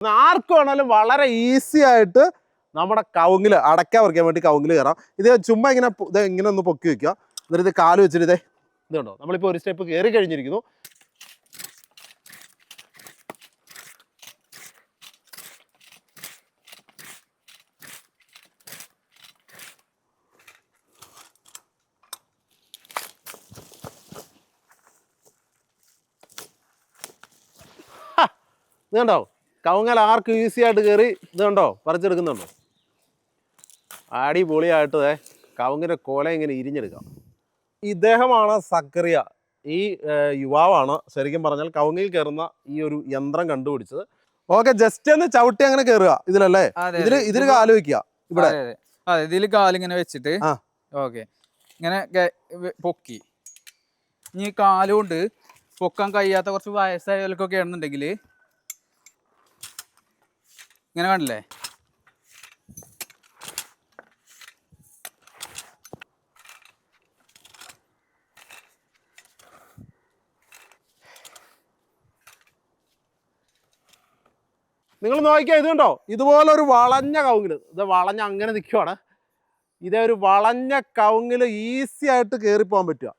ആർക്ക് വേണമെങ്കിലും വളരെ ഈസി ആയിട്ട് നമ്മുടെ കവുങ്ങിൽ അടയ്ക്ക പറിക്കാൻ വേണ്ടി കവുങ്ങിൽ കയറാം. ഇത് ചുമ്മാ ഇങ്ങനെ ഒന്ന് പൊക്കി വെക്കുക. എന്നിട്ട് ഇത് കാല് വെച്ചിട്ട് ഇത് കണ്ടോ, നമ്മളിപ്പോൾ ഒരു സ്റ്റെപ്പ് കയറി കഴിഞ്ഞിരിക്കുന്നു. ഇത് കണ്ടോ, കവുങ്ങൽ ആർക്കും ഈസി ആയിട്ട് കയറി ഇത് കണ്ടോ പറിച്ചെടുക്കുന്നുണ്ടോ. അടിപൊളിയായിട്ട് കവുങ്ങിൻ്റെ കോല ഇങ്ങനെ ഇരിഞ്ഞെടുക്കാം. ഇദ്ദേഹമാണ് സക്കറിയ. ഈ യുവാവാണ് ശരിക്കും പറഞ്ഞാൽ കവുങ്ങിൽ കയറുന്ന ഈ ഒരു യന്ത്രം കണ്ടുപിടിച്ചത്. ഓക്കെ, ജസ്റ്റ് ഒന്ന് ചവിട്ടി അങ്ങനെ കയറുക ഇതിലല്ലേ. ഇതിൽ കാല് വെക്കുക ഇവിടെ. അതെ, ഇതിൽ കാലിങ്ങനെ വെച്ചിട്ട് ഓക്കെ ഇങ്ങനെ പൊക്കി. ഇനി കാലുകൊണ്ട് പൊക്കാൻ കഴിയാത്ത കുറച്ച് വയസ്സായവർക്കൊക്കെ ആണെന്നുണ്ടെങ്കിൽ ഇങ്ങനെ കണ്ടില്ലേ, നിങ്ങൾ നോക്കിയാൽ ഇത് കണ്ടോ, ഇതുപോലെ ഒരു വളഞ്ഞ കവുങ്ങിൽ ഇത് വളഞ്ഞ അങ്ങനെ നിൽക്കുവാണ്. ഇതേ ഒരു വളഞ്ഞ കവുങ്ങിൽ ഈസി ആയിട്ട് കയറിപ്പോകാൻ പറ്റുക.